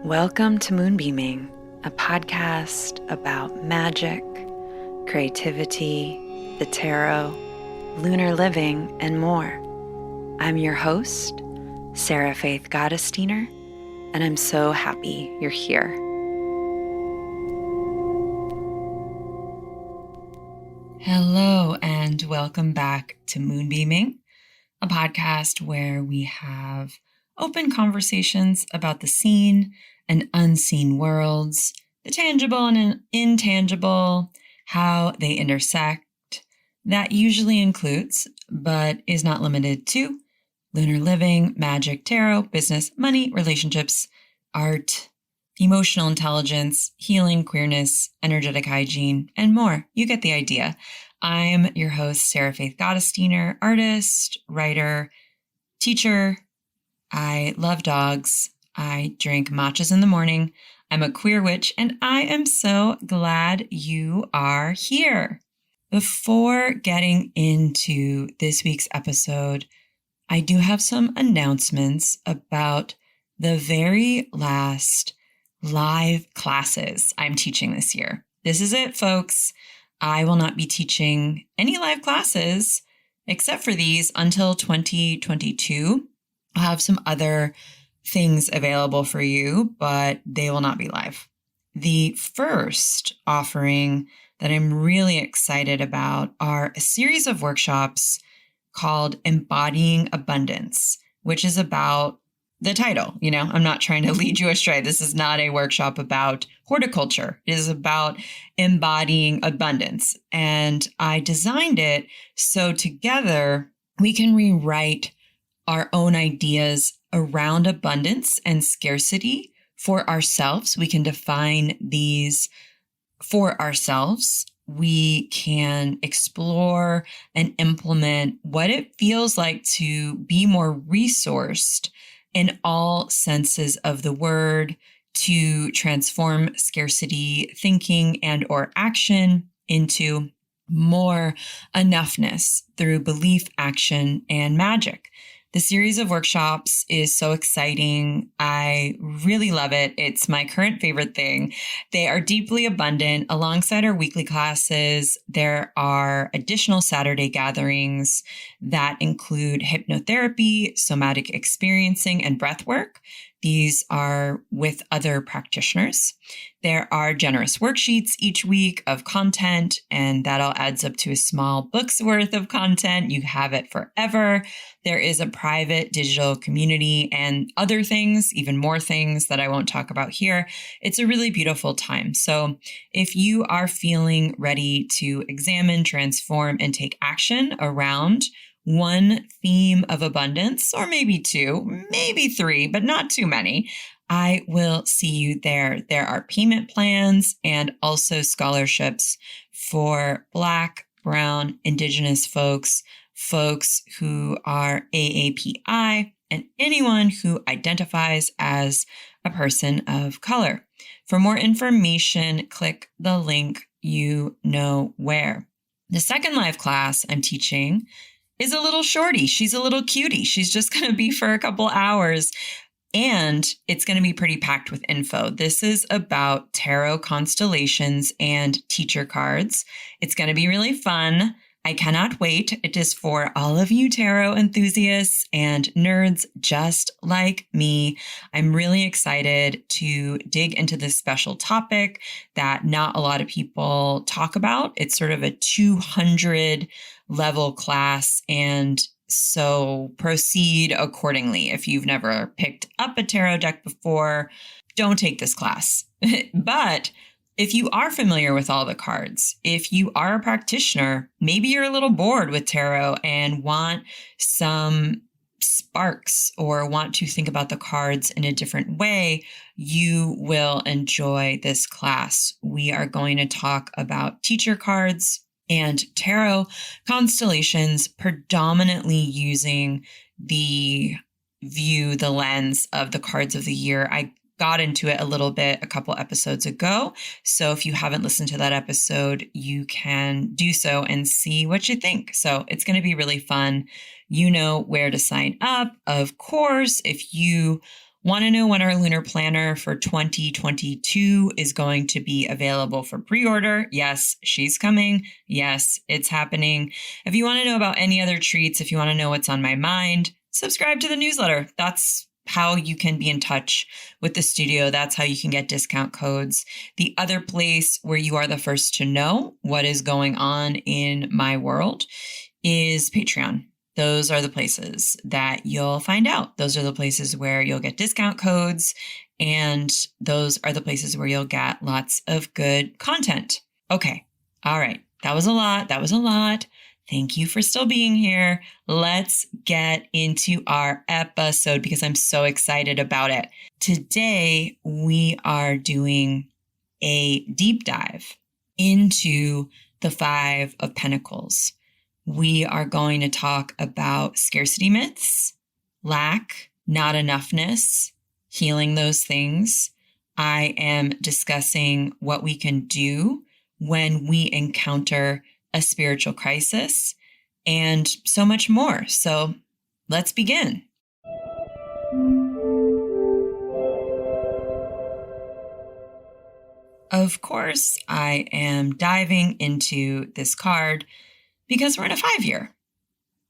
Welcome to Moonbeaming, a podcast about magic, creativity, the tarot, lunar living, and more. I'm your host, Sarah Faith Gottesdiener, and I'm so happy you're here. Hello, and welcome back to Moonbeaming, a podcast where we have open conversations about the seen and unseen worlds, the tangible and intangible, how they intersect. That usually includes, but is not limited to, lunar living, magic, tarot, business, money, relationships, art, emotional intelligence, healing, queerness, energetic hygiene, and more. You get the idea. I'm your host, Sarah Faith Gottesdiener, artist, writer, teacher. I love dogs. I drink matchas in the morning. I'm a queer witch, and I am so glad you are here. Before getting into this week's episode, I do have some announcements about the very last live classes I'm teaching this year. This is it, folks. I will not be teaching any live classes except for these until 2022. I'll have some other things available for you, but they will not be live. The first offering that I'm really excited about are a series of workshops called Embodying Abundance, which is about the title. I'm not trying to lead you astray. This is not a workshop about horticulture. It is about embodying abundance. And I designed it so together we can rewrite our own ideas around abundance and scarcity for ourselves. We can define these for ourselves. We can explore and implement what it feels like to be more resourced in all senses of the word, to transform scarcity thinking and or action into more enoughness through belief, action, and magic. The series of workshops is so exciting. I really love it. It's my current favorite thing. They are deeply abundant. Alongside our weekly classes, there are additional Saturday gatherings that include hypnotherapy, somatic experiencing, and breath work. These are with other practitioners. There are generous worksheets each week of content, and that all adds up to a small book's worth of content. You have it forever. There is a private digital community and other things, even more things that I won't talk about here. It's a really beautiful time. So if you are feeling ready to examine, transform, and take action around one theme of abundance, or maybe two, maybe three, but not too many, I will see you there. There are payment plans and also scholarships for Black, Brown, Indigenous folks who are AAPI, and anyone who identifies as a person of color. For more information, click the link you know where. The second live class I'm teaching is a little shorty. She's a little cutie. She's just going to be for a couple hours, and it's going to be pretty packed with info. This is about tarot constellations and teacher cards. It's going to be really fun. I cannot wait. It is for all of you tarot enthusiasts and nerds just like me. I'm really excited to dig into this special topic that not a lot of people talk about. It's sort of a 200 level class, and so proceed accordingly. If you've never picked up a tarot deck before, don't take this class. But if you are familiar with all the cards, if you are a practitioner, maybe you're a little bored with tarot and want some sparks or want to think about the cards in a different way, you will enjoy this class. We are going to talk about teacher cards and tarot constellations, predominantly using the lens of the cards of the year. I got into it a little bit a couple episodes ago. So if you haven't listened to that episode, you can do so and see what you think. So it's going to be really fun. You know where to sign up. Of course, if you Want to know when our lunar planner for 2022 is going to be available for pre-order? Yes, she's coming. Yes, it's happening. If you want to know about any other treats, if you want to know what's on my mind, subscribe to the newsletter. That's how you can be in touch with the studio. That's how you can get discount codes. The other place where you are the first to know what is going on in my world is Patreon. Those are the places that you'll find out. Those are the places where you'll get discount codes, and those are the places where you'll get lots of good content. Okay. All right. That was a lot. Thank you for still being here. Let's get into our episode because I'm so excited about it. Today, we are doing a deep dive into the Five of Pentacles. We are going to talk about scarcity myths, lack, not enoughness, healing those things. I am discussing what we can do when we encounter a spiritual crisis and so much more. So let's begin. Of course, I am diving into this card because we're in a 5-year.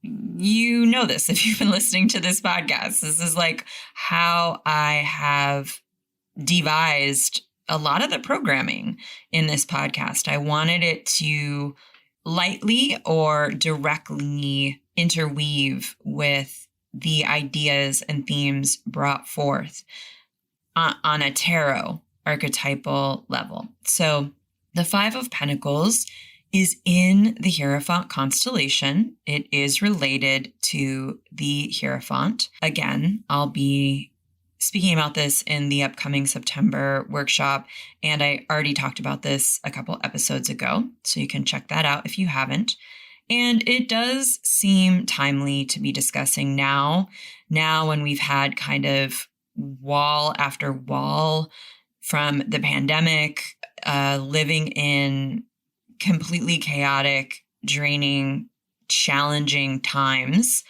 You know this if you've been listening to this podcast. This is like how I have devised a lot of the programming in this podcast. I wanted it to lightly or directly interweave with the ideas and themes brought forth on a tarot archetypal level. So the Five of Pentacles is in the Hierophant constellation. It is related to the Hierophant. Again, I'll be speaking about this in the upcoming September workshop, and I already talked about this a couple episodes ago, so you can check that out if you haven't. And it does seem timely to be discussing now when we've had kind of wall after wall from the pandemic, living in completely chaotic, draining, challenging times,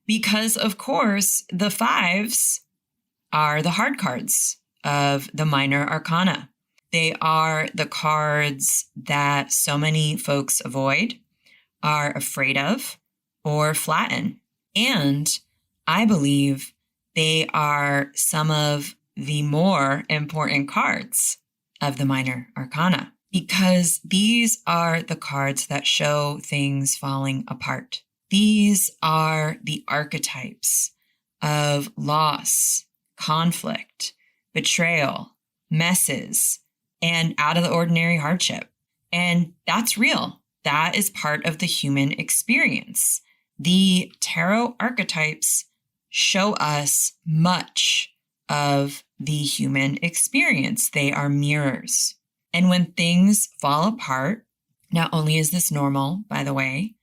because of course the fives are the hard cards of the minor arcana. They are the cards that so many folks avoid, are afraid of, or flatten. And I believe they are some of the more important cards of the minor arcana, because these are the cards that show things falling apart. These are the archetypes of loss, conflict, betrayal, messes, and out of the ordinary hardship. And that's real. That is part of the human experience. The tarot archetypes show us much of the human experience. They are mirrors. And when things fall apart, not only is this normal, by the way,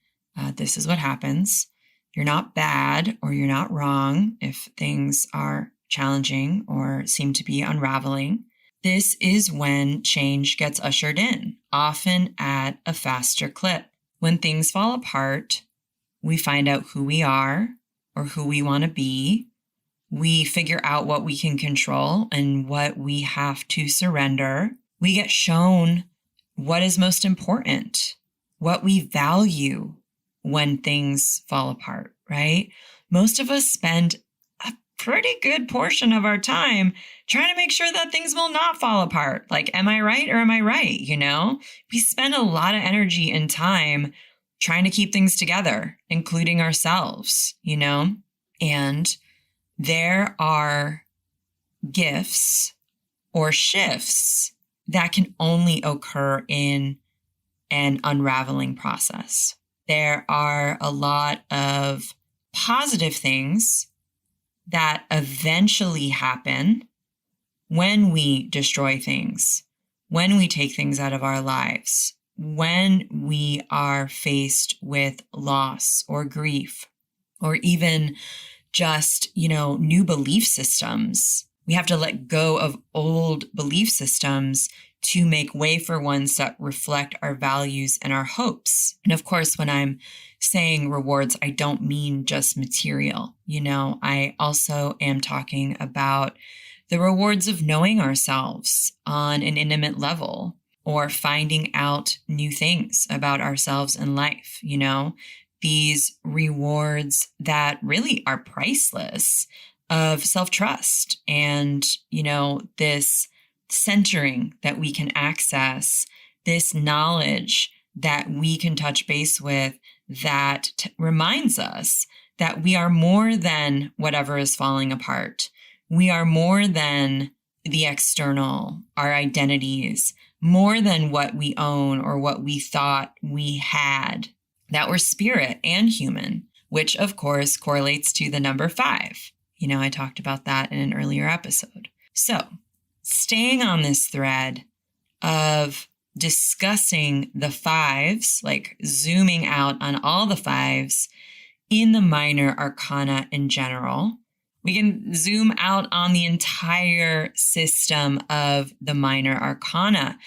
this is what happens. You're not bad or you're not wrong if things are challenging or seem to be unraveling. This is when change gets ushered in, often at a faster clip. When things fall apart, we find out who we are or who we want to be. We figure out what we can control and what we have to surrender. We get shown what is most important, what we value when things fall apart, right? Most of us spend a pretty good portion of our time trying to make sure that things will not fall apart. Like, am I right or am I right? You know, we spend a lot of energy and time trying to keep things together, including ourselves, you know, and there are gifts or shifts that can only occur in an unraveling process. There are a lot of positive things that eventually happen when we destroy things, when we take things out of our lives, when we are faced with loss or grief, or even just, new belief systems. We have to let go of old belief systems to make way for ones that reflect our values and our hopes. And of course, when I'm saying rewards, I don't mean just material. I also am talking about the rewards of knowing ourselves on an intimate level, or finding out new things about ourselves and life. These rewards that really are priceless, of self-trust and, this centering that we can access, this knowledge that we can touch base with that reminds us that we are more than whatever is falling apart. We are more than the external, our identities, more than what we own or what we thought we had, that we're spirit and human, which of course correlates to the number 5. I talked about that in an earlier episode. So, staying on this thread of discussing the 5s, like zooming out on all the 5s in the minor arcana in general, we can zoom out on the entire system of the minor arcana.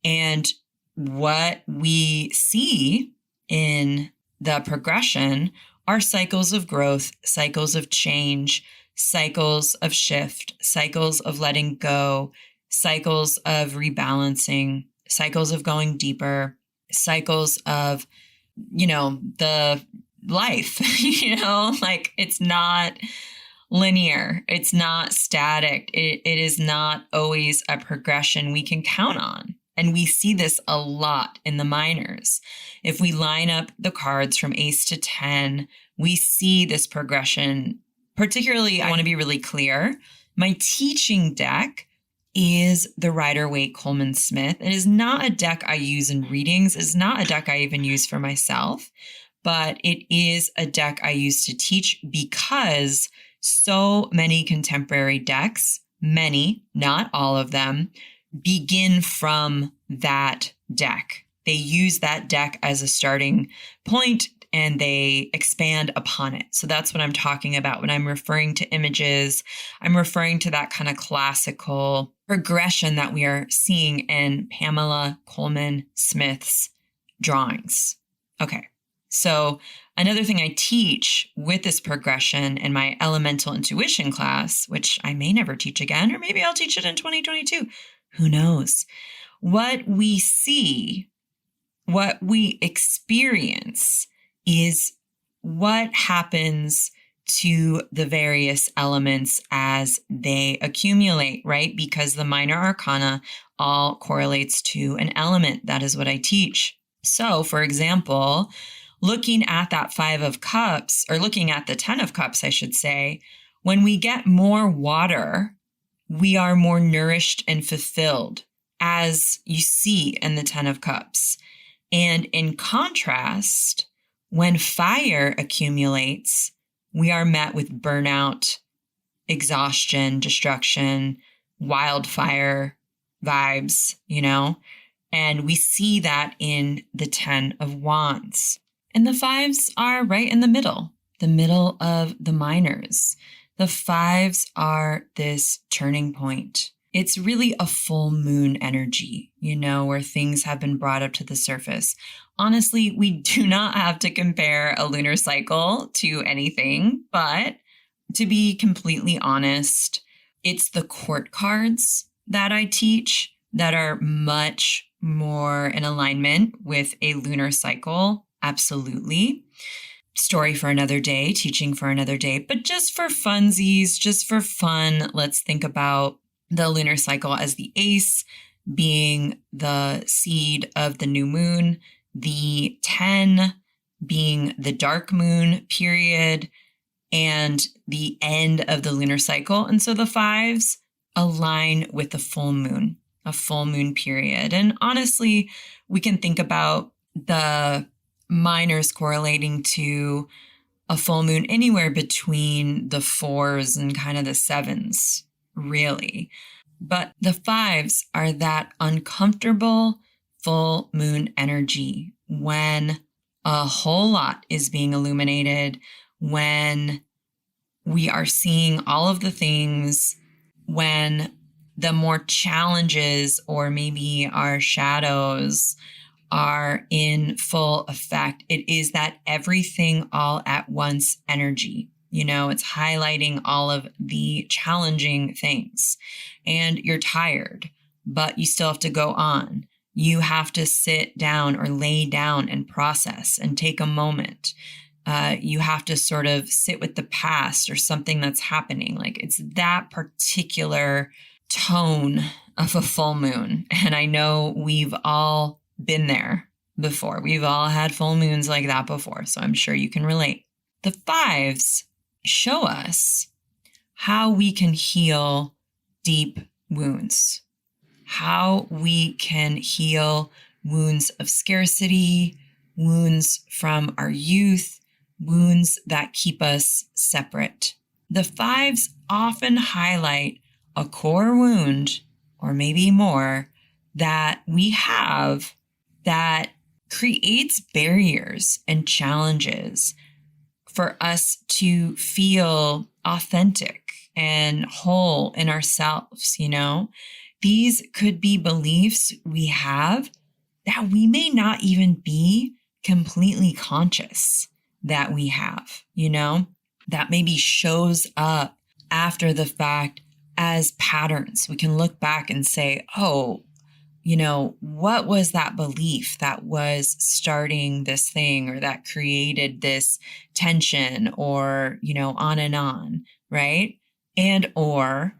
And what we see in the progression are cycles of growth, cycles of change, cycles of shift, cycles of letting go, cycles of rebalancing, cycles of going deeper, cycles of, the life, like it's not linear. It's not static. It is not always a progression we can count on. And we see this a lot in the minors. If we line up the cards from ace to 10, we see this progression. Particularly, I want to be really clear. My teaching deck is the Rider-Waite-Coleman-Smith. It is not a deck I use in readings. It's not a deck I even use for myself, but it is a deck I use to teach because so many contemporary decks, many, not all of them, begin from that deck. They use that deck as a starting point and they expand upon it. So that's what I'm talking about when I'm referring to images. I'm referring to that kind of classical progression that we are seeing in Pamela Coleman Smith's drawings. Okay. So another thing I teach with this progression in my elemental intuition class, which I may never teach again, or maybe I'll teach it in 2022. Who knows? What we see, what we experience is what happens to the various elements as they accumulate, right? Because the minor arcana all correlates to an element. That is what I teach. So, for example, looking at that 5 of cups, or looking at the 10 of cups, I should say, when we get more water, we are more nourished and fulfilled, as you see in the 10 of cups. And in contrast, when fire accumulates, we are met with burnout, exhaustion, destruction, wildfire vibes, and we see that in the 10 of wands. And the 5s are right in the middle of the minors. The 5s are this turning point. It's really a full moon energy, where things have been brought up to the surface. Honestly, we do not have to compare a lunar cycle to anything, but to be completely honest, it's the court cards that I teach that are much more in alignment with a lunar cycle. Absolutely. Story for another day, teaching for another day, but just for funsies, just for fun, let's think about the lunar cycle as the ace being the seed of the new moon, the 10 being the dark moon period, and the end of the lunar cycle. And so the 5s align with the full moon, a full moon period. And honestly, we can think about the minors correlating to a full moon anywhere between the 4s and kind of the 7s, really. But the 5s are that uncomfortable full moon energy when a whole lot is being illuminated, when we are seeing all of the things, when the more challenges or maybe our shadows are in full effect, it is that everything all at once energy. It's highlighting all of the challenging things, and you're tired, but you still have to go on. You have to sit down or lay down and process and take a moment. You have to sort of sit with the past or something that's happening. Like, it's that particular tone of a full moon. And I know we've all been there before. We've all had full moons like that before. So I'm sure you can relate. The fives show us how we can heal deep wounds, how we can heal wounds of scarcity, wounds from our youth, wounds that keep us separate. The fives often highlight a core wound, or maybe more, that we have that creates barriers and challenges for us to feel authentic and whole in ourselves. These could be beliefs we have that we may not even be completely conscious that we have, that maybe shows up after the fact as patterns. We can look back and say, oh, what was that belief that was starting this thing, or that created this tension, or, on and on, right? And, or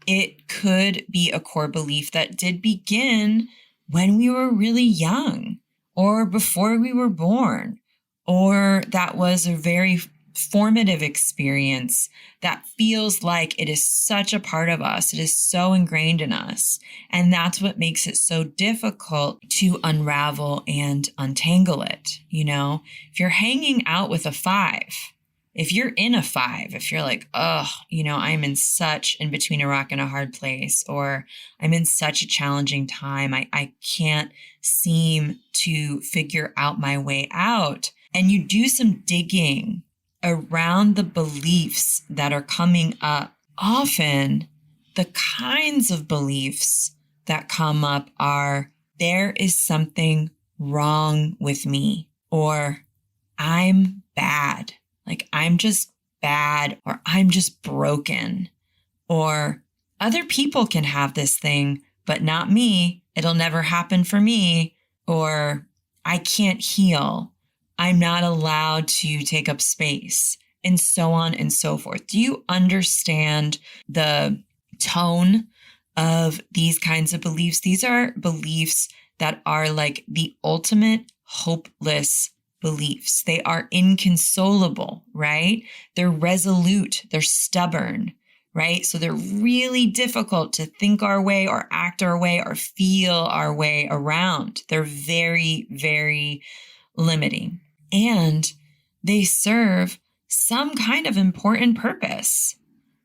it could be a core belief that did begin when we were really young, or before we were born, or that was a very formative experience that feels like it is such a part of us. It is so ingrained in us. And that's what makes it so difficult to unravel and untangle it. If you're hanging out with a five, if you're in a five, if you're like, oh, I'm in between a rock and a hard place, or I'm in such a challenging time, I can't seem to figure out my way out. And you do some digging around the beliefs that are coming up. Often the kinds of beliefs that come up are, there is something wrong with me, or I'm bad. Like, I'm just bad, or I'm just broken, or other people can have this thing, but not me. It'll never happen for me, or I can't heal. I'm not allowed to take up space, and so on and so forth. Do you understand the tone of these kinds of beliefs? These are beliefs that are like the ultimate hopeless beliefs. They are inconsolable, right? They're resolute. They're stubborn, right? So they're really difficult to think our way or act our way or feel our way around. They're very, very limiting. And they serve some kind of important purpose,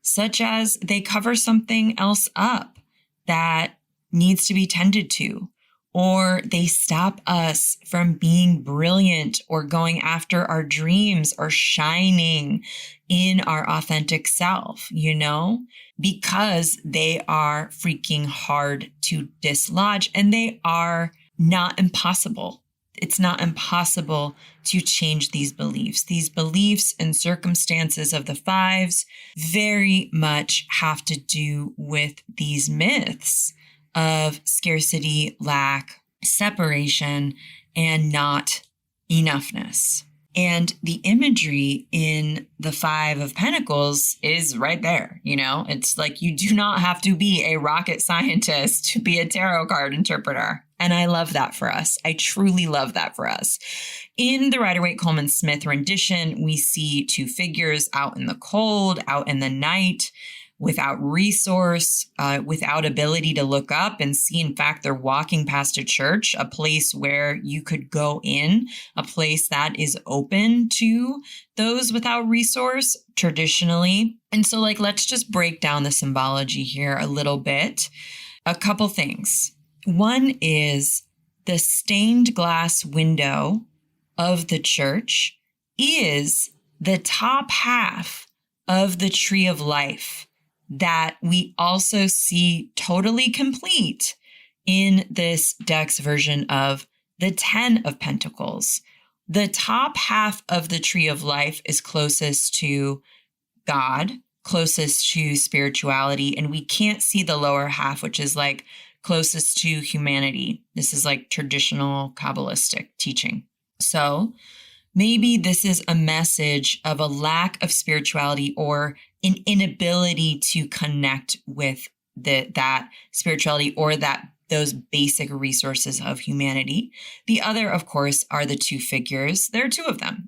such as they cover something else up that needs to be tended to, or they stop us from being brilliant or going after our dreams or shining in our authentic self, because they are freaking hard to dislodge, and they are not impossible. It's not impossible to change these beliefs. These beliefs and circumstances of the fives very much have to do with these myths of scarcity, lack, separation, and not enoughness. And the imagery in the Five of Pentacles is right there. It's like, you do not have to be a rocket scientist to be a tarot card interpreter. And I love that for us. I truly love that for us. In the Rider-Waite-Coleman-Smith rendition, we see two figures out in the cold, out in the night, without resource, without ability to look up and see. In fact, they're walking past a church, a place where you could go in, a place that is open to those without resource traditionally. And so let's just break down the symbology here a little bit. A couple things. One is the stained glass window of the church is the top half of the tree of life that we also see totally complete in this deck's version of the 10 of Pentacles. The top half of the tree of life is closest to God, closest to spirituality, and we can't see the lower half, which is like closest to humanity. This is like traditional Kabbalistic teaching. So maybe this is a message of a lack of spirituality or an inability to connect with that spirituality or those basic resources of humanity. The other, of course, are the two figures. There are two of them,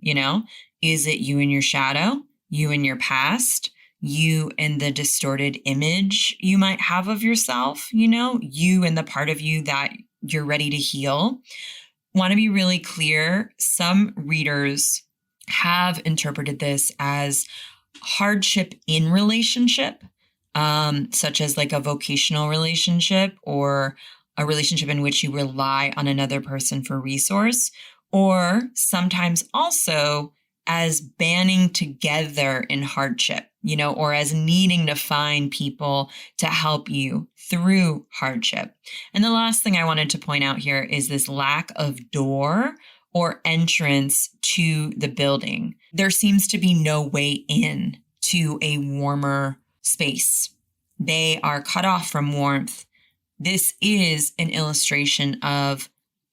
Is it you and your shadow, you and your past, you and the distorted image you might have of yourself, you and the part of you that you're ready to heal? Want to be really clear. Some readers have interpreted this as hardship in relationship, such as like a vocational relationship or a relationship in which you rely on another person for resource, or sometimes also as banding together in hardship, or as needing to find people to help you through hardship. And the last thing I wanted to point out here is this lack of door or entrance to the building. There seems to be no way in to a warmer space. They are cut off from warmth. This is an illustration of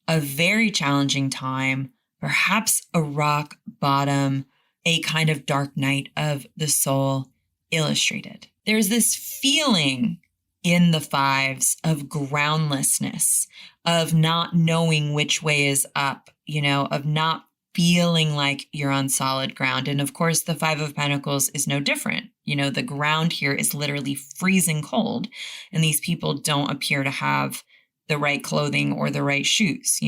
a very challenging time, perhaps a rock bottom, a kind of dark night of the soul illustrated. There's this feeling in the fives of groundlessness, of not knowing which way is up, of not feeling like you're on solid ground. And of course, the Five of Pentacles is no different. The ground here is literally freezing cold, and these people don't appear to have the right clothing or the right shoes,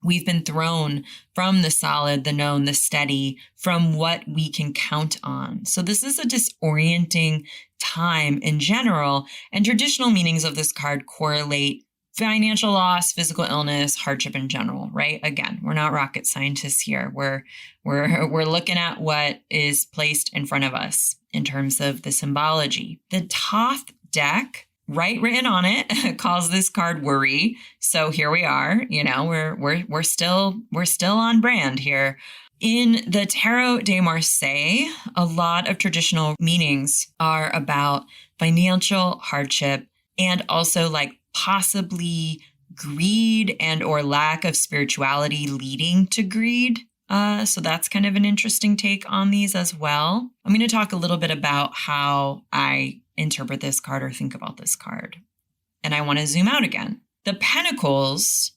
We've been thrown from the solid, the known, the steady, from what we can count on. So this is a disorienting time in general, and traditional meanings of this card correlate financial loss, physical illness, hardship in general, right? Again, we're not rocket scientists here. We're looking at what is placed in front of us in terms of the symbology. The Thoth deck, right written on it, calls this card worry. So here we are, we're still on brand here. In the Tarot de Marseille, a lot of traditional meanings are about financial hardship and also like possibly greed and or lack of spirituality leading to greed. So that's kind of an interesting take on these as well. I'm going to talk a little bit about how I interpret this card or think about this card. And I want to zoom out again. The Pentacles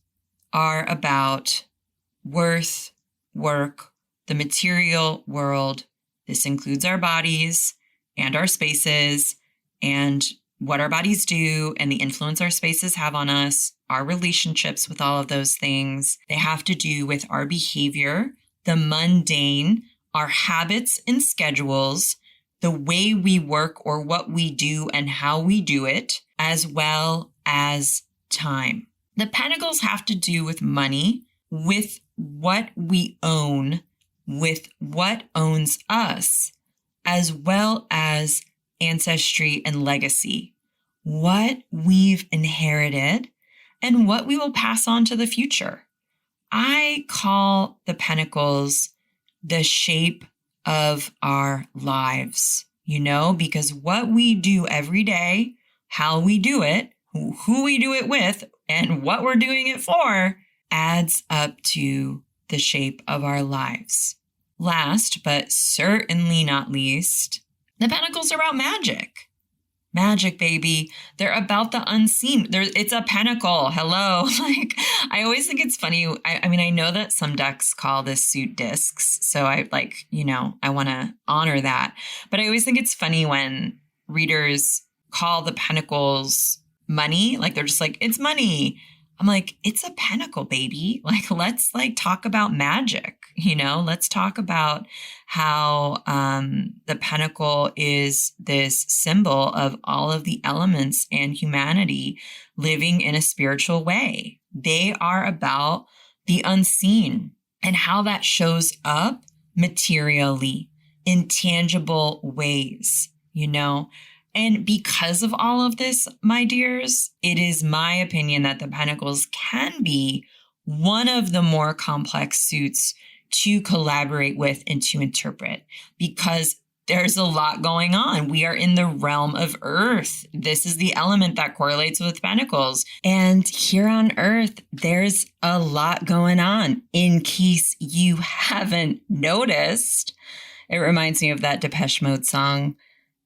are about worth, work, the material world. This includes our bodies and our spaces and what our bodies do and the influence our spaces have on us, our relationships with all of those things. They have to do with our behavior, the mundane, our habits and schedules, the way we work or what we do and how we do it, as well as time. The Pentacles have to do with money, with what we own, with what owns us, as well as ancestry and legacy, what we've inherited and what we will pass on to the future. I call the Pentacles the shape of our lives, because what we do every day, how we do it, who we do it with, and what we're doing it for adds up to the shape of our lives. Last, but certainly not least, the Pentacles are about magic. Magic, baby. They're about the unseen. It's a pentacle. Hello. I always think it's funny. I know that some decks call this suit discs. So I want to honor that. But I always think it's funny when readers call the Pentacles money. They're just like, it's money. I'm like, it's a pentacle, baby. Let's talk about magic, let's talk about how the pentacle is this symbol of all of the elements and humanity living in a spiritual way. They are about the unseen and how that shows up materially in tangible ways, And because of all of this, my dears, it is my opinion that the Pentacles can be one of the more complex suits to collaborate with and to interpret, because there's a lot going on. We are in the realm of Earth. This is the element that correlates with Pentacles. And here on Earth, there's a lot going on. In case you haven't noticed, it reminds me of that Depeche Mode song.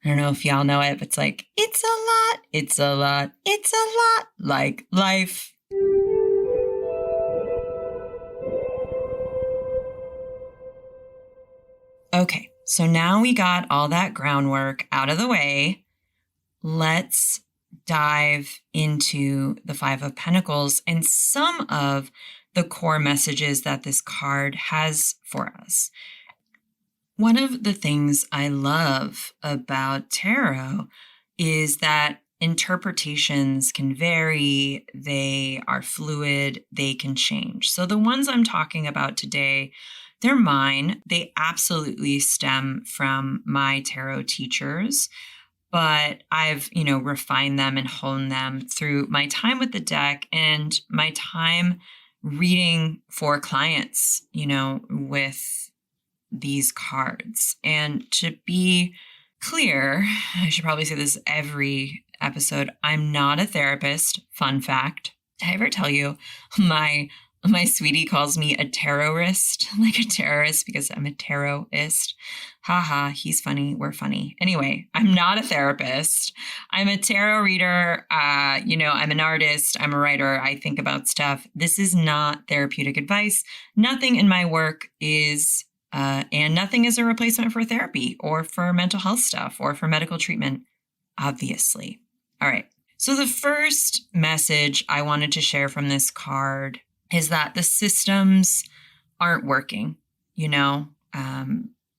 I don't know if y'all know it, but it's like, it's a lot, it's a lot, it's a lot like life. Okay, so now we got all that groundwork out of the way. Let's dive into the Five of Pentacles and some of the core messages that this card has for us. One of the things I love about tarot is that interpretations can vary, they are fluid, they can change. So the ones I'm talking about today, they're mine. They absolutely stem from my tarot teachers, but I've, refined them and honed them through my time with the deck and my time reading for clients, with these cards. And to be clear, I should probably say this every episode, I'm not a therapist. Fun fact. Did I ever tell you my sweetie calls me a terrorist, like a terrorist, because I'm a tarotist. Haha, he's funny. We're funny. Anyway, I'm not a therapist. I'm a tarot reader. I'm an artist. I'm a writer. I think about stuff. This is not therapeutic advice. Nothing in my work is, and nothing is a replacement for therapy or for mental health stuff or for medical treatment, obviously. All right. So the first message I wanted to share from this card is that the systems aren't working,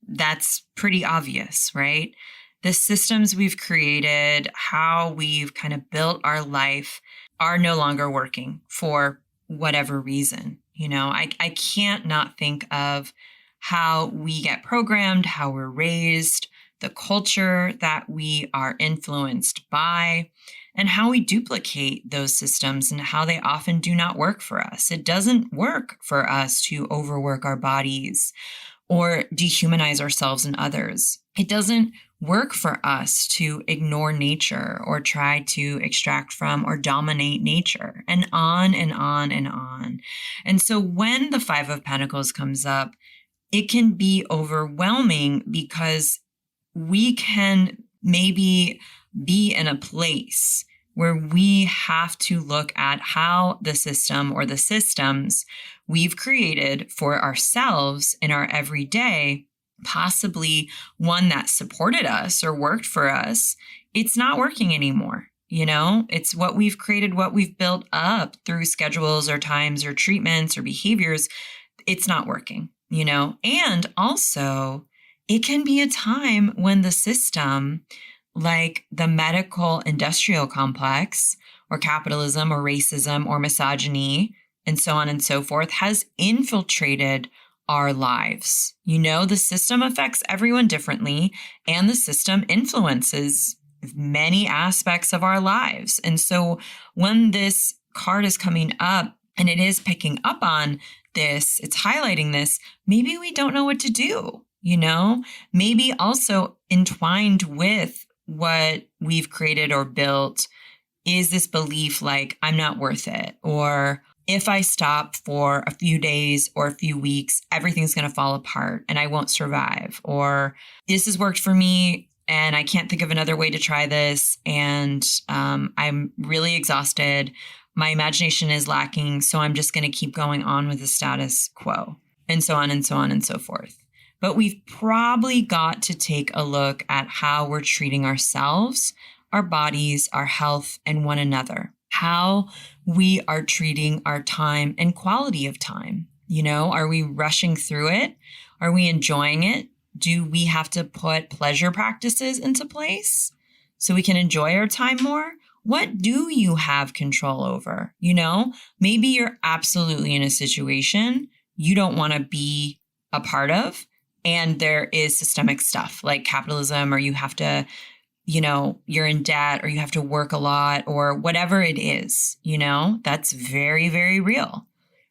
that's pretty obvious, right? The systems we've created, how we've kind of built our life are no longer working for whatever reason. I can't not think of how we get programmed, how we're raised, the culture that we are influenced by, and how we duplicate those systems and how they often do not work for us. It doesn't work for us to overwork our bodies or dehumanize ourselves and others. It doesn't work for us to ignore nature or try to extract from or dominate nature, and on and on and on. And so when the Five of Pentacles comes up, it can be overwhelming because we can maybe be in a place where we have to look at how the system or the systems we've created for ourselves in our everyday, possibly one that supported us or worked for us, it's not working anymore. It's what we've created, what we've built up through schedules or times or treatments or behaviors. It's not working, and also it can be a time when the system, like the medical industrial complex or capitalism or racism or misogyny and so on and so forth, has infiltrated our lives. The system affects everyone differently, and the system influences many aspects of our lives. And so when this card is coming up and it is picking up on this, it's highlighting this, maybe we don't know what to do, maybe also entwined with what we've created or built is this belief like, I'm not worth it, or if I stop for a few days or a few weeks, everything's going to fall apart and I won't survive, or this has worked for me and I can't think of another way to try this, and I'm really exhausted. My imagination is lacking, so I'm just going to keep going on with the status quo, and so on and so on and so forth. But we've probably got to take a look at how we're treating ourselves, our bodies, our health, and one another. How we are treating our time and quality of time. Are we rushing through it? Are we enjoying it? Do we have to put pleasure practices into place so we can enjoy our time more? What do you have control over? Maybe you're absolutely in a situation you don't want to be a part of, and there is systemic stuff like capitalism, or you have to you're in debt or you have to work a lot or whatever it is, that's very, very real.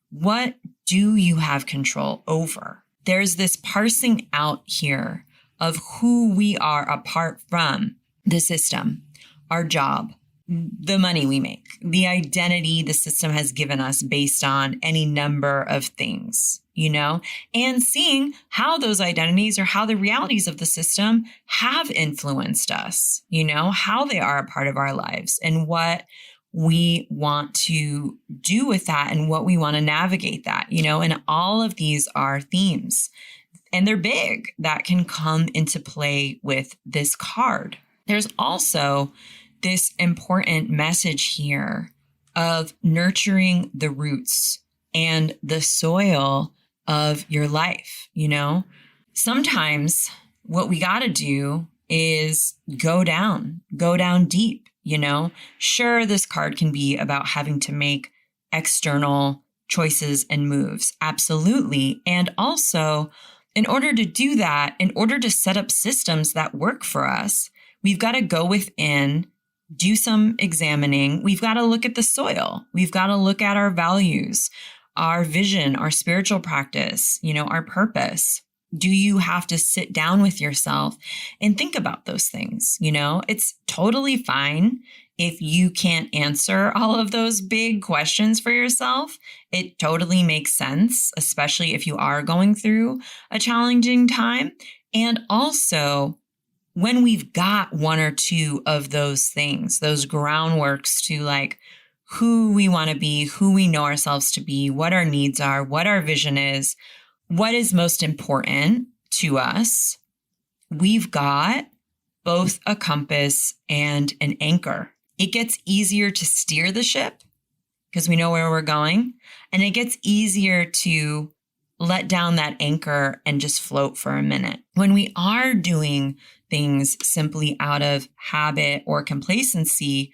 What do you have control over? There's this parsing out here of who we are apart from the system, our job, the money we make, the identity the system has given us based on any number of things, and seeing how those identities or how the realities of the system have influenced us, how they are a part of our lives and what we want to do with that and what we want to navigate that, and all of these are themes and they're big that can come into play with this card. There's also this important message here of nurturing the roots and the soil of your life. Sometimes what we got to do is go down deep. Sure, this card can be about having to make external choices and moves. Absolutely. And also, in order to do that, in order to set up systems that work for us, we've got to go within, do some examining. We've got to look at the soil. We've got to look at our values, our vision, our spiritual practice, our purpose. Do you have to sit down with yourself and think about those things? It's totally fine if you can't answer all of those big questions for yourself. It totally makes sense, especially if you are going through a challenging time. And also, when we've got one or two of those things, those groundworks to who we want to be, who we know ourselves to be, what our needs are, what our vision is, what is most important to us, we've got both a compass and an anchor. It gets easier to steer the ship because we know where we're going, and it gets easier to let down that anchor and just float for a minute. When we are doing things simply out of habit or complacency,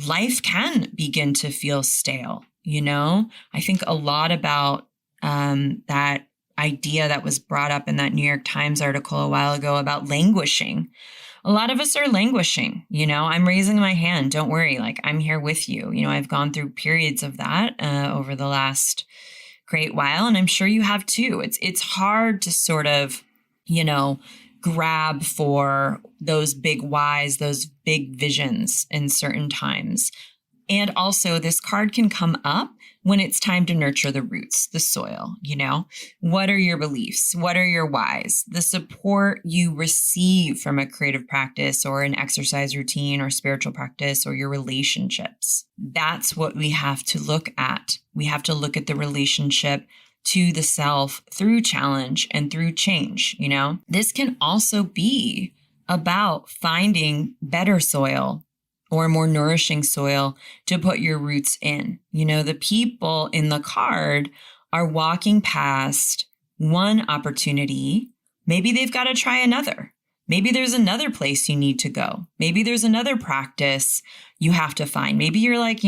life can begin to feel stale. I think a lot about that idea that was brought up in that New York Times article a while ago about languishing. A lot of us are languishing. I'm raising my hand. Don't worry. I'm here with you. I've gone through periods of that over the last great while, and I'm sure you have too. It's hard to sort of, grab for those big whys, those big visions in certain times. And also this card can come up when it's time to nurture the roots, the soil, What are your beliefs? What are your whys? The support you receive from a creative practice or an exercise routine or spiritual practice or your relationships. That's what we have to look at. We have to look at the relationship to the self through challenge and through change. This can also be about finding better soil or more nourishing soil to put your roots in. The people in the card are walking past one opportunity. Maybe they've got to try another. Maybe there's another place you need to go. Maybe there's another practice you have to find. Maybe you're like,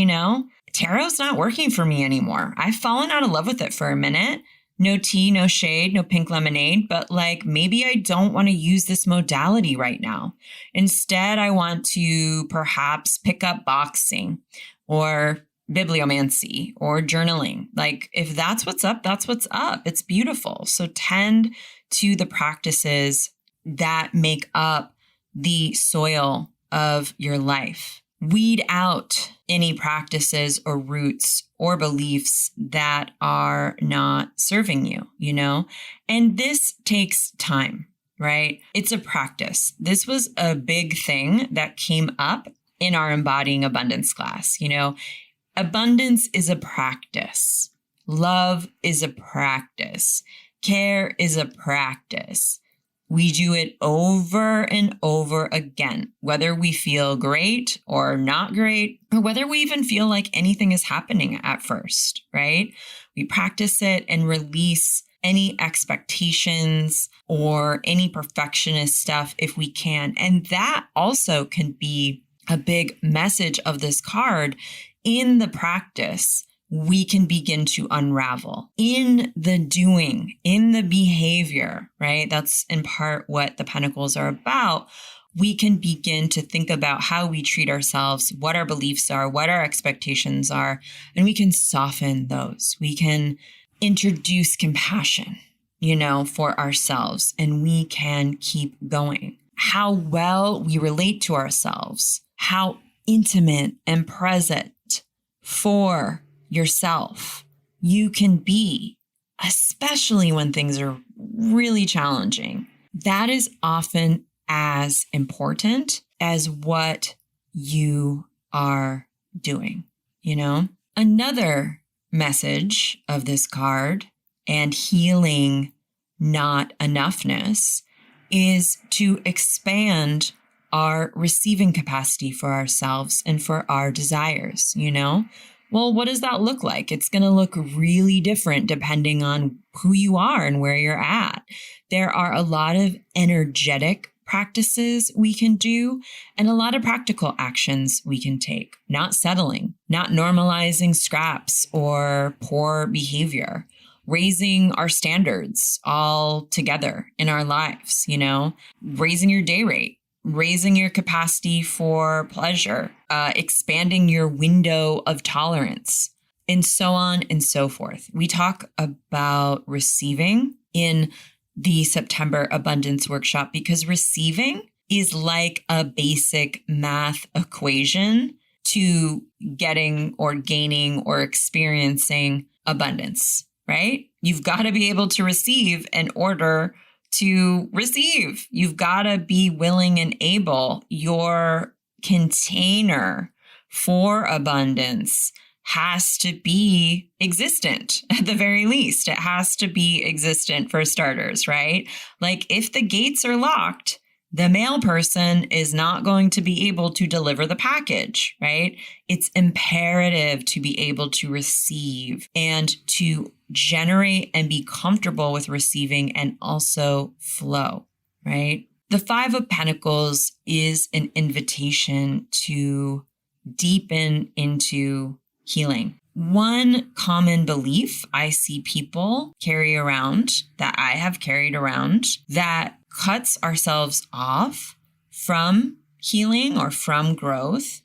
tarot's not working for me anymore. I've fallen out of love with it for a minute. No tea, no shade, no pink lemonade, but maybe I don't want to use this modality right now. Instead, I want to perhaps pick up boxing or bibliomancy or journaling. If that's what's up, that's what's up. It's beautiful. So tend to the practices that make up the soil of your life. Weed out any practices or roots or beliefs that are not serving you, And this takes time, right? It's a practice. This was a big thing that came up in our Embodying Abundance class. Abundance is a practice. Love is a practice. Care is a practice. We do it over and over again, whether we feel great or not great, or whether we even feel like anything is happening at first, right? We practice it and release any expectations or any perfectionist stuff if we can. And that also can be a big message of this card. In the practice, we can begin to unravel in the doing, in the behavior, right? That's in part what the Pentacles are about. we can begin to think about how we treat ourselves, what our beliefs are, what our expectations are, and we can soften those. We can introduce compassion, for ourselves, and we can keep going. How well we relate to ourselves, how intimate and present for yourself you can be, especially when things are really challenging. That is often as important as what you are doing, Another message of this card and healing not enoughness is to expand our receiving capacity for ourselves and for our desires, Well, what does that look like? It's going to look really different depending on who you are and where you're at. There are a lot of energetic practices we can do and a lot of practical actions we can take. Not settling, not normalizing scraps or poor behavior, raising our standards all together in our lives, raising your day rate, raising your capacity for pleasure, expanding your window of tolerance, and so on and so forth. We talk about receiving in the September Abundance Workshop because receiving is like a basic math equation to getting or gaining or experiencing abundance, right? You've got to be able to receive in order to receive. You've got to be willing and able. Your container for abundance has to be existent at the very least. It has to be existent for starters, right? Like if the gates are locked, the mail person is not going to be able to deliver the package, right? It's imperative to be able to receive and to generate and be comfortable with receiving and also flow, right? The Five of Pentacles is an invitation to deepen into healing. One common belief I see people carry around, that I have carried around, that cuts ourselves off from healing or from growth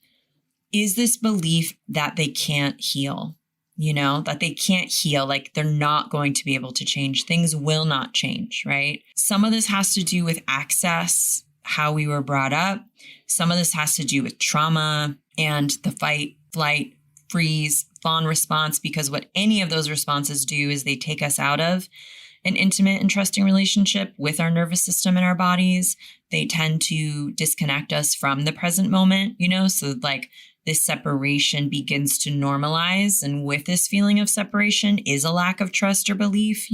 is this belief that they can't heal, that they can't heal, like they're not going to be able to change. Things will not change, right? Some of this has to do with access, how we were brought up. Some of this has to do with trauma and the fight, flight, freeze, fawn response, because what any of those responses do is they take us out of an intimate and trusting relationship with our nervous system and our bodies. They tend to disconnect us from the present moment, so like this separation begins to normalize. And with this feeling of separation is a lack of trust or belief,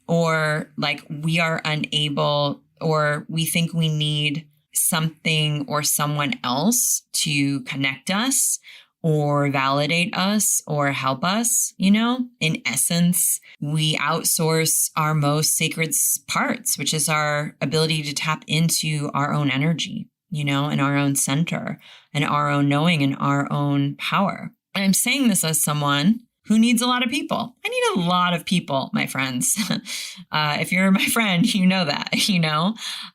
or like we are unable, or we think we need something or someone else to connect us or validate us or help us, In essence, we outsource our most sacred parts, which is our ability to tap into our own energy, and our own center and our own knowing and our own power. And I'm saying this as someone who needs a lot of people. I need a lot of people, my friends. If you're my friend, you know that,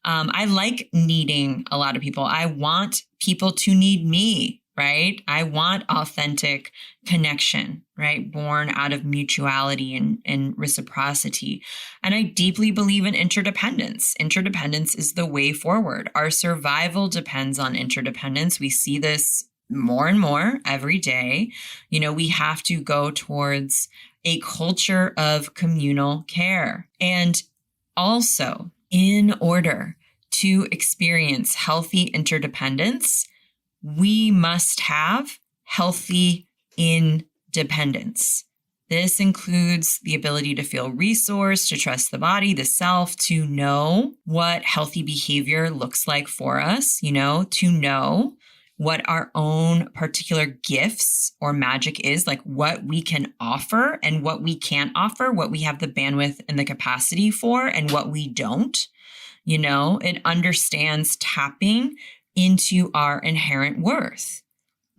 I like needing a lot of people. I want people to need me. Right? I want authentic connection, right? Born out of mutuality and reciprocity. And I deeply believe in interdependence. Interdependence is the way forward. Our survival depends on interdependence. We see this more and more every day. We have to go towards a culture of communal care. And also, in order to experience healthy interdependence, we must have healthy independence. This includes the ability to feel resourced, to trust the body, the self, to know what healthy behavior looks like for us, to know what our own particular gifts or magic is, like what we can offer and what we can't offer, what we have the bandwidth and the capacity for and what we don't. It understands tapping into our inherent worth,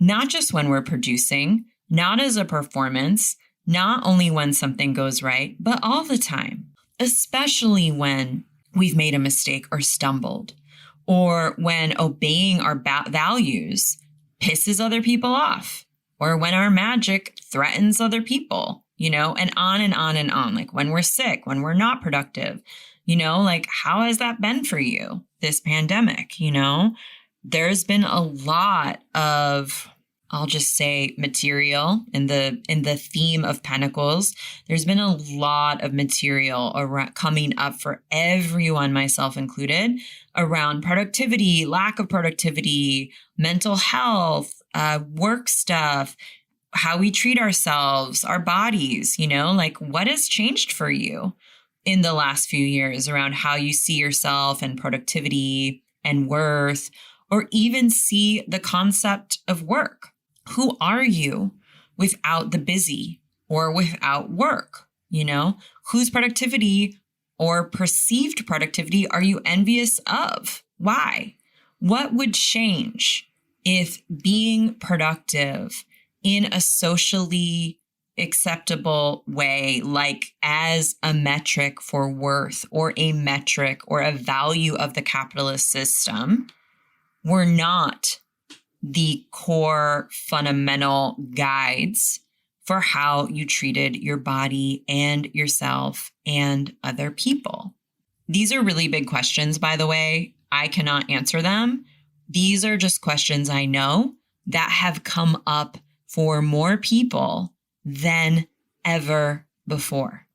not just when we're producing, not as a performance, not only when something goes right, but all the time, especially when we've made a mistake or stumbled, or when obeying our values pisses other people off, or when our magic threatens other people, and on and on and on. Like when we're sick, when we're not productive, like how has that been for you, this pandemic? There's been a lot of, I'll just say, material in the theme of Pentacles. There's been a lot of material coming up for everyone, myself included, around productivity, lack of productivity, mental health, work stuff, how we treat ourselves, our bodies, like what has changed for you in the last few years around how you see yourself and productivity and worth, or even see the concept of work. Who are you without the busy or without work? Whose productivity or perceived productivity are you envious of? Why? What would change if being productive in a socially acceptable way, like as a metric for worth or a metric or a value of the capitalist system, were not the core fundamental guides for how you treated your body and yourself and other people? These are really big questions, by the way. I cannot answer them. These are just questions I know that have come up for more people than ever before.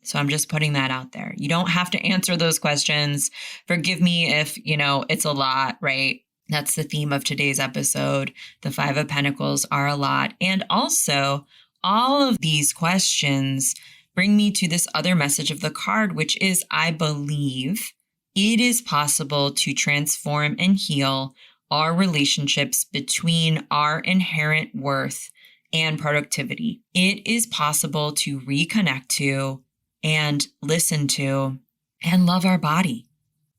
So I'm just putting that out there. You don't have to answer those questions. Forgive me if, it's a lot, right? That's the theme of today's episode. The Five of Pentacles are a lot. And also, all of these questions bring me to this other message of the card, which is, I believe it is possible to transform and heal our relationships between our inherent worth and productivity. It is possible to reconnect to and listen to and love our body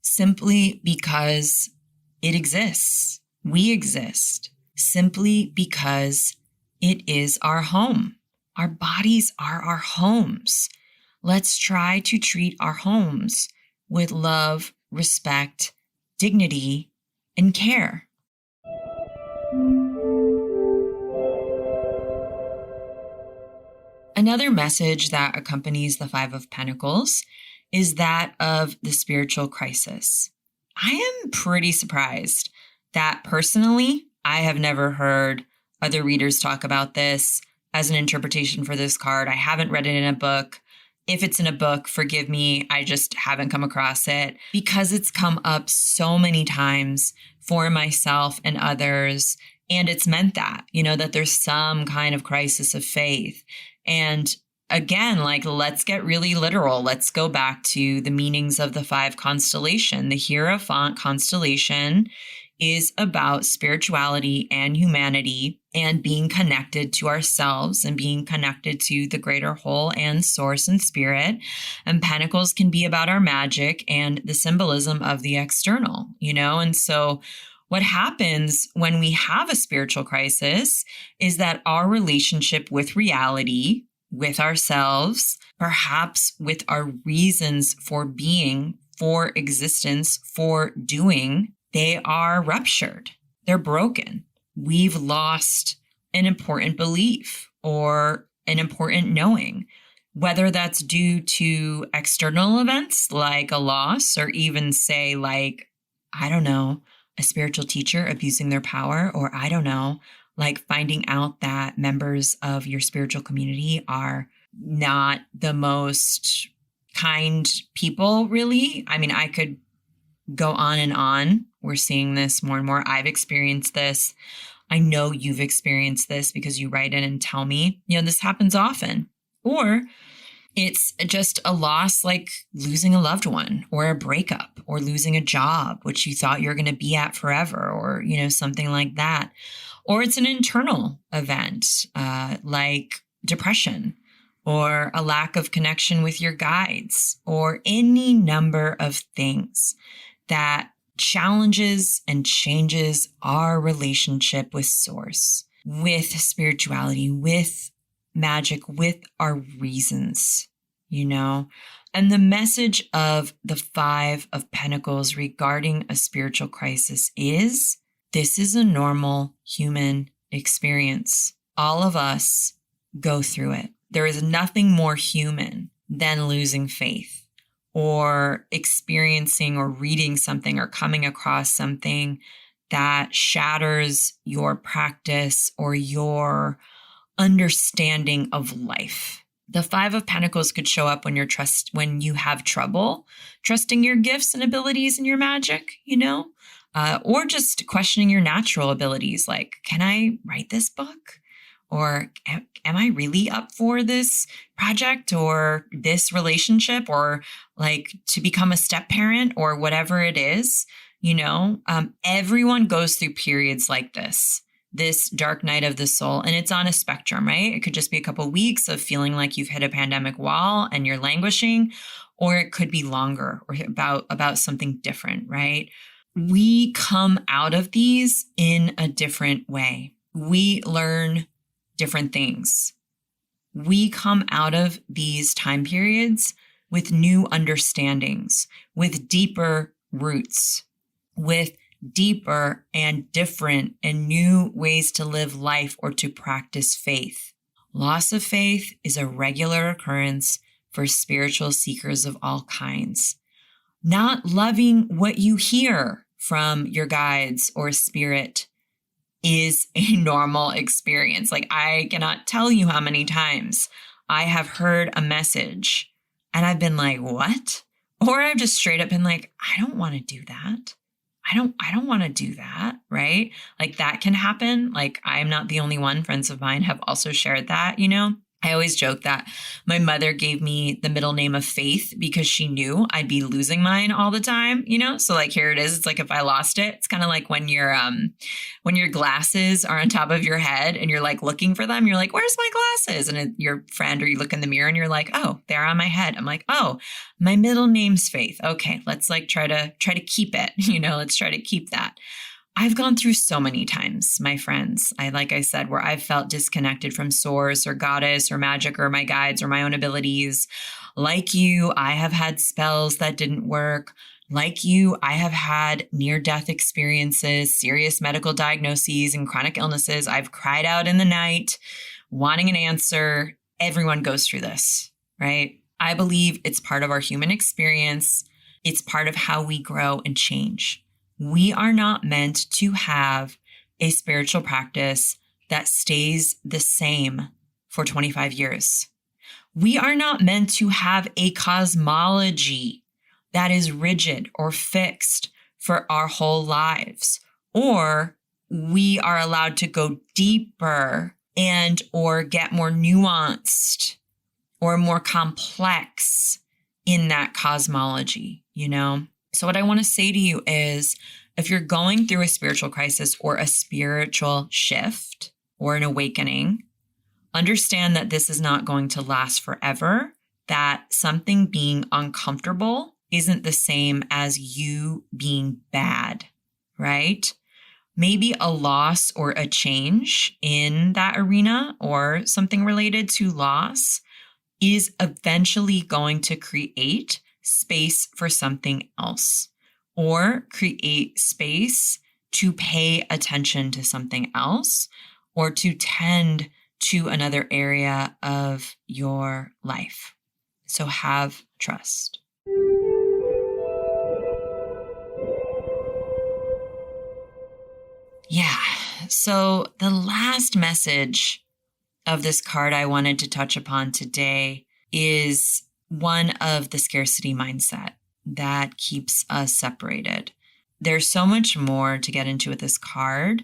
simply because it exists. We exist simply because it is our home. Our bodies are our homes. Let's try to treat our homes with love, respect, dignity, and care. Another message that accompanies the Five of Pentacles is that of the spiritual crisis. I am pretty surprised that personally, I have never heard other readers talk about this as an interpretation for this card. I haven't read it in a book. If it's in a book, forgive me, I just haven't come across it because it's come up so many times for myself and others. And it's meant that, that there's some kind of crisis of faith. And again, let's get really literal. Let's go back to the meanings of the five constellation. The Hierophant constellation is about spirituality and humanity and being connected to ourselves and being connected to the greater whole and source and spirit. And Pentacles can be about our magic and the symbolism of the external, And so what happens when we have a spiritual crisis is that our relationship with reality, with ourselves, perhaps with our reasons for being, for existence, for doing, they are ruptured. They're broken. We've lost an important belief or an important knowing, whether that's due to external events like a loss, or even say a spiritual teacher abusing their power, or finding out that members of your spiritual community are not the most kind people, really. I mean, I could go on and on. We're seeing this more and more. I've experienced this. I know you've experienced this because you write in and tell me, this happens often. Or it's just a loss like losing a loved one, or a breakup, or losing a job, which you thought you're going to be at forever, or, something like that. Or it's an internal event like depression, or a lack of connection with your guides, or any number of things that challenges and changes our relationship with source, with spirituality, with magic, with our reasons, And the message of the Five of Pentacles regarding a spiritual crisis is this is a normal human experience. All of us go through it. There is nothing more human than losing faith or experiencing or reading something or coming across something that shatters your practice or your understanding of life. The Five of Pentacles could show up when you have trouble trusting your gifts and abilities and your magic, or just questioning your natural abilities. Like, can I write this book? Or am I really up for this project or this relationship or like to become a step parent or whatever it is? Everyone goes through periods like this dark night of the soul, and it's on a spectrum, right? It could just be a couple of weeks of feeling like you've hit a pandemic wall and you're languishing, or it could be longer or about something different, right? We come out of these in a different way. We learn different things. We come out of these time periods with new understandings, with deeper roots, with deeper and different and new ways to live life or to practice faith. Loss of faith is a regular occurrence for spiritual seekers of all kinds. Not loving what you hear from your guides or spirit is a normal experience. Like, I cannot tell you how many times I have heard a message and I've been like, what? Or I've just straight up been like, I don't want to do that. I don't want to do that, right? Like, that can happen. Like, I'm not the only one. Friends of mine have also shared that, I always joke that my mother gave me the middle name of Faith because she knew I'd be losing mine all the time, So like, here it is. It's like, if I lost it, it's kind of like when your glasses are on top of your head and you're like looking for them, you're like, where's my glasses? And your friend, or you look in the mirror and you're like, oh, they're on my head. I'm like, oh, my middle name's Faith. Okay. Let's like try to keep it, let's try to keep that. I've gone through so many times, my friends, like I said, where I've felt disconnected from source or goddess or magic or my guides or my own abilities. Like you, I have had spells that didn't work. Like you, I have had near-death experiences, serious medical diagnoses, and chronic illnesses. I've cried out in the night, wanting an answer. Everyone goes through this, right? I believe it's part of our human experience. It's part of how we grow and change. We are not meant to have a spiritual practice that stays the same for 25 years. We are not meant to have a cosmology that is rigid or fixed for our whole lives, or we are allowed to go deeper and or get more nuanced or more complex in that cosmology, So what I want to say to you is, if you're going through a spiritual crisis or a spiritual shift or an awakening, understand that this is not going to last forever, that something being uncomfortable isn't the same as you being bad, right? Maybe a loss or a change in that arena or something related to loss is eventually going to create space for something else, or create space to pay attention to something else, or to tend to another area of your life. So have trust. Yeah. So the last message of this card I wanted to touch upon today is one of the scarcity mindset that keeps us separated. There's so much more to get into with this card.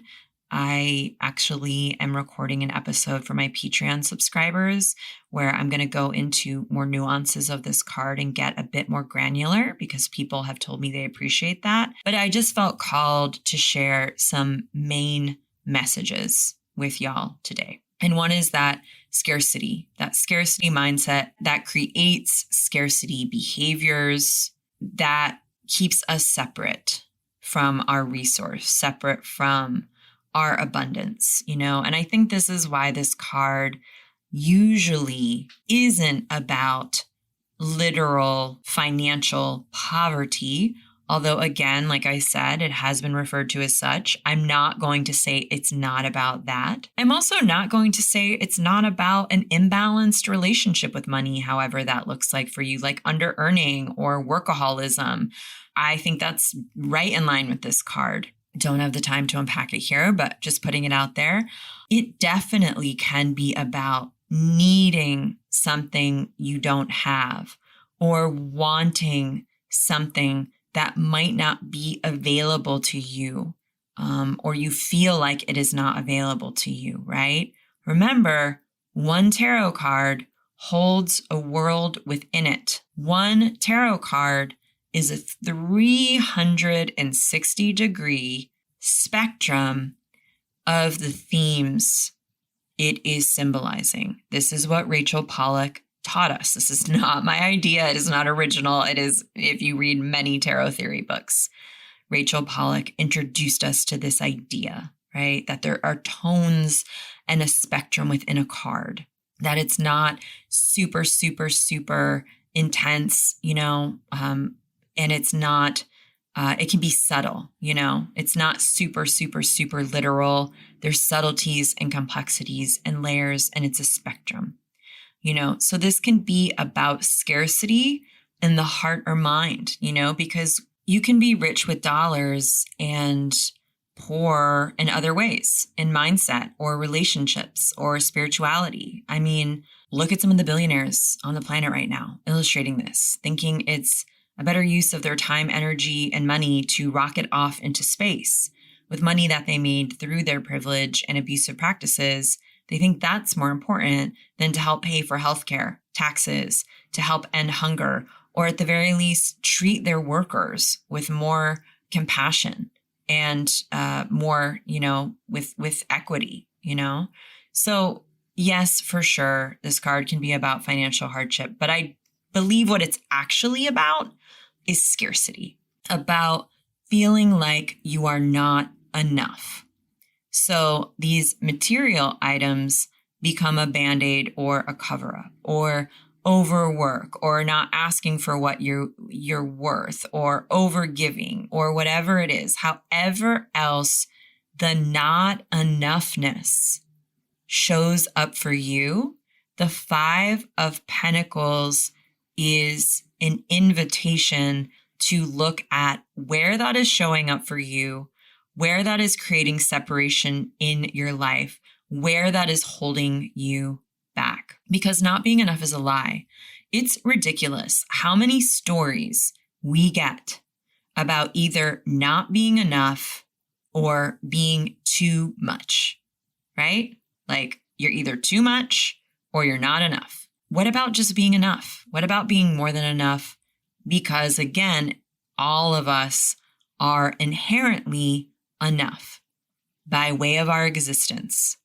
I actually am recording an episode for my Patreon subscribers where I'm going to go into more nuances of this card and get a bit more granular because people have told me they appreciate that. But I just felt called to share some main messages with y'all today. And one is that scarcity mindset that creates scarcity behaviors that keeps us separate from our resource, separate from our abundance, and I think this is why this card usually isn't about literal financial poverty. Although again, like I said, it has been referred to as such. I'm not going to say it's not about that. I'm also not going to say it's not about an imbalanced relationship with money, however that looks like for you, like under earning or workaholism. I think that's right in line with this card. Don't have the time to unpack it here, but just putting it out there. It definitely can be about needing something you don't have or wanting something that might not be available to you, or you feel like it is not available to you, right? Remember, one tarot card holds a world within it. One tarot card is a 360-degree spectrum of the themes it is symbolizing. This is what Rachel Pollack taught us. This is not my idea. It is not original. It is, if you read many tarot theory books, Rachel Pollack introduced us to this idea, right? That there are tones and a spectrum within a card, that it's not super, super, super intense, and it's not, it can be subtle, it's not super, super, super literal. There's subtleties and complexities and layers, and it's a spectrum. So this can be about scarcity in the heart or mind, because you can be rich with dollars and poor in other ways, in mindset or relationships or spirituality. I mean, look at some of the billionaires on the planet right now illustrating this, thinking it's a better use of their time, energy, and money to rocket off into space with money that they made through their privilege and abusive practices. They think that's more important than to help pay for healthcare, taxes, to help end hunger, or at the very least, treat their workers with more compassion and more, with equity, So yes, for sure, this card can be about financial hardship, but I believe what it's actually about is scarcity, about feeling like you are not enough. So these material items become a Band-Aid or a cover-up or overwork or not asking for what you're worth or overgiving or whatever it is. However else the not enoughness shows up for you, the Five of Pentacles is an invitation to look at where that is showing up for you, where that is creating separation in your life, where that is holding you back. Because not being enough is a lie. It's ridiculous how many stories we get about either not being enough or being too much, right? Like you're either too much or you're not enough. What about just being enough? What about being more than enough? Because again, all of us are inherently enough by way of our existence.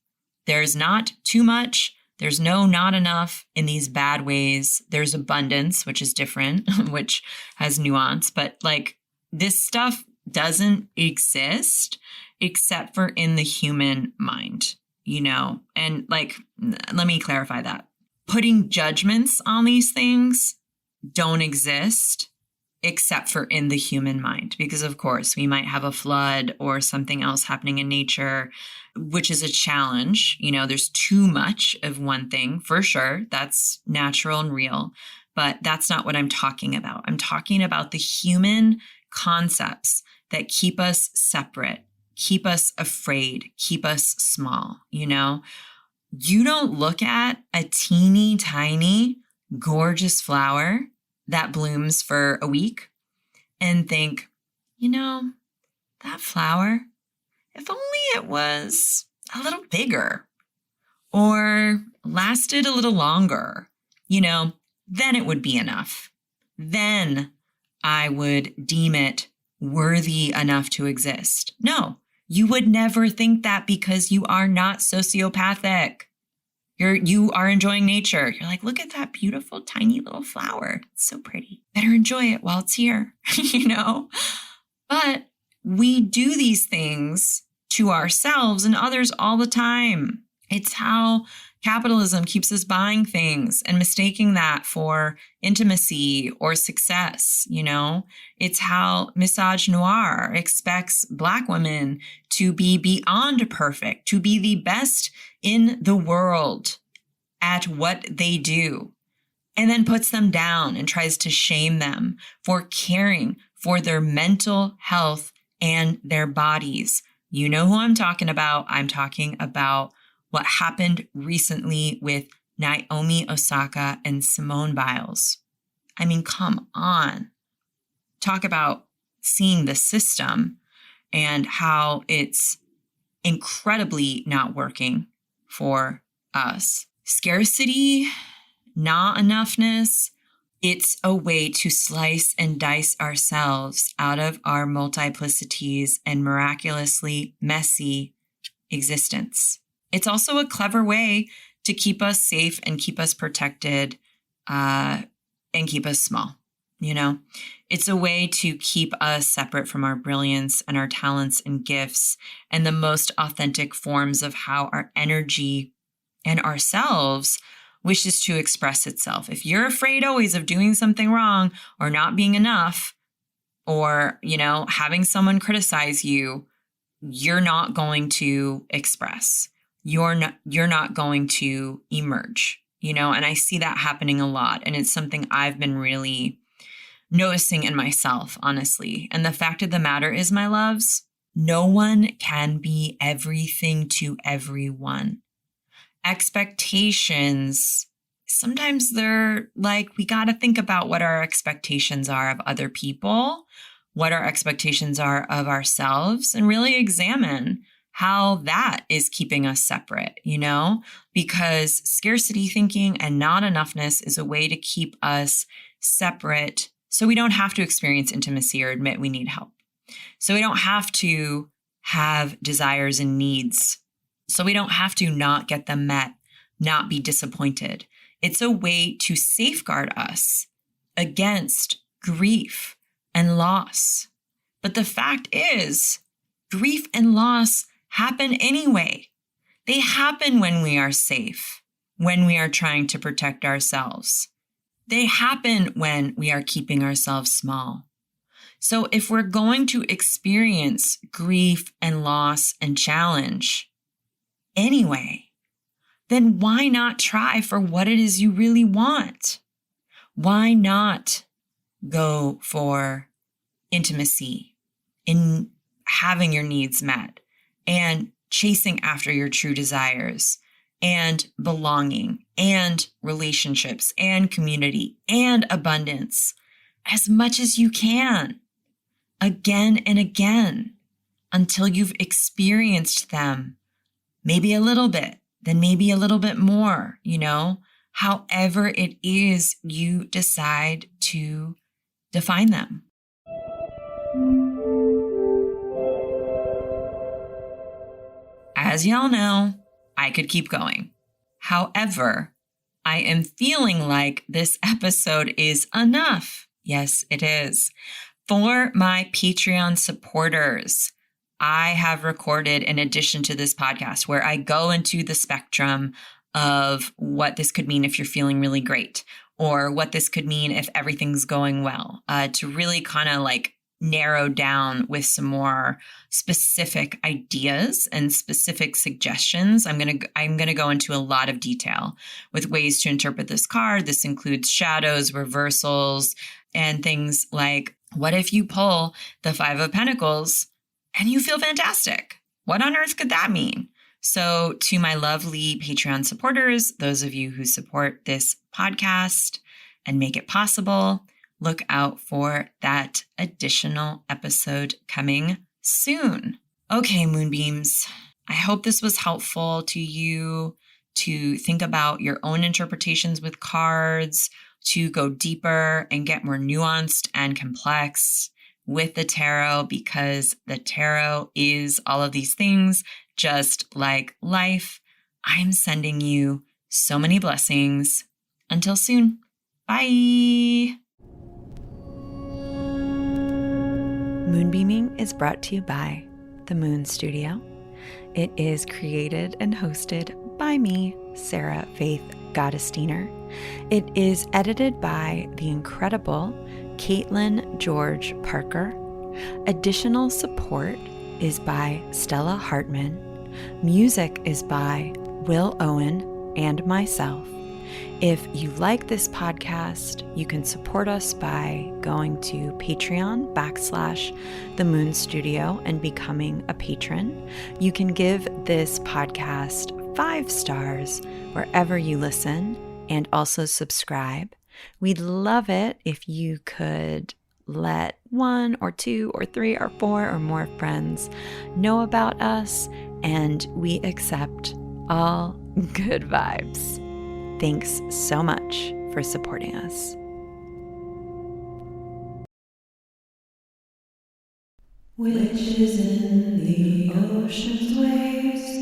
There's not too much. There's no not enough in these bad ways. There's abundance, which is different, which has nuance. But like this stuff doesn't exist except for in the human mind, And like, let me clarify that. Putting judgments on these things don't exist except for in the human mind, because of course we might have a flood or something else happening in nature, which is a challenge. There's too much of one thing for sure. That's natural and real, but that's not what I'm talking about. I'm talking about the human concepts that keep us separate, keep us afraid, keep us small. You don't look at a teeny tiny gorgeous flower that blooms for a week and think, that flower, if only it was a little bigger or lasted a little longer, then it would be enough. Then I would deem it worthy enough to exist. No, you would never think that because you are not sociopathic. You are enjoying nature. You're like, look at that beautiful, tiny little flower. It's so pretty. Better enjoy it while it's here, But we do these things to ourselves and others all the time. It's how Capitalism keeps us buying things and mistaking that for intimacy or success. It's how misogynoir expects Black women to be beyond perfect, to be the best in the world at what they do, and then puts them down and tries to shame them for caring for their mental health and their bodies. You know who I'm talking about. I'm talking about what happened recently with Naomi Osaka and Simone Biles. I mean, come on. Talk about seeing the system and how it's incredibly not working for us. Scarcity, not enoughness, it's a way to slice and dice ourselves out of our multiplicities and miraculously messy existence. It's also a clever way to keep us safe and keep us protected and keep us small. It's a way to keep us separate from our brilliance and our talents and gifts and the most authentic forms of how our energy and ourselves wishes to express itself. If you're afraid always of doing something wrong or not being enough or, having someone criticize you, you're not going to express. You're not going to emerge, and I see that happening a lot. And it's something I've been really noticing in myself, honestly. And the fact of the matter is, my loves, no one can be everything to everyone. Expectations, sometimes they're like, we got to think about what our expectations are of other people, what our expectations are of ourselves, and really examine how that is keeping us separate, because scarcity thinking and not enoughness is a way to keep us separate so we don't have to experience intimacy or admit we need help. So we don't have to have desires and needs. So we don't have to not get them met, not be disappointed. It's a way to safeguard us against grief and loss. But the fact is, grief and loss happen anyway. They happen when we are safe, when we are trying to protect ourselves. They happen when we are keeping ourselves small. So if we're going to experience grief and loss and challenge anyway, then why not try for what it is you really want? Why not go for intimacy, in having your needs met, and chasing after your true desires, and belonging, and relationships, and community, and abundance as much as you can, again and again, until you've experienced them, maybe a little bit, then maybe a little bit more, however it is you decide to define them. As y'all know, I could keep going. However, I am feeling like this episode is enough. Yes, it is. For my Patreon supporters, I have recorded an addition to this podcast where I go into the spectrum of what this could mean if you're feeling really great, or what this could mean if everything's going well, to really kind of narrow down with some more specific ideas and specific suggestions. I'm going to go into a lot of detail with ways to interpret this card. This includes shadows, reversals, and things like, what if you pull the Five of Pentacles and you feel fantastic? What on earth could that mean? So to my lovely Patreon supporters, those of you who support this podcast and make it possible, look out for that additional episode coming soon. Okay, Moonbeams, I hope this was helpful to you to think about your own interpretations with cards, to go deeper and get more nuanced and complex with the tarot, because the tarot is all of these things, just like life. I'm sending you so many blessings. Until soon. Bye. Moonbeaming is brought to you by The Moon Studio. It is created and hosted by me, Sarah Faith Gottesdiener. It is edited by the incredible Caitlin George Parker. Additional support is by Stella Hartman. Music is by Will Owen and myself. If you like this podcast, you can support us by going to Patreon/The Moon Studio and becoming a patron. You can give this podcast 5 stars wherever you listen and also subscribe. We'd love it if you could let 1 or 2 or 3 or 4 or more friends know about us, and we accept all good vibes. Thanks so much for supporting us. Witches in the ocean's waves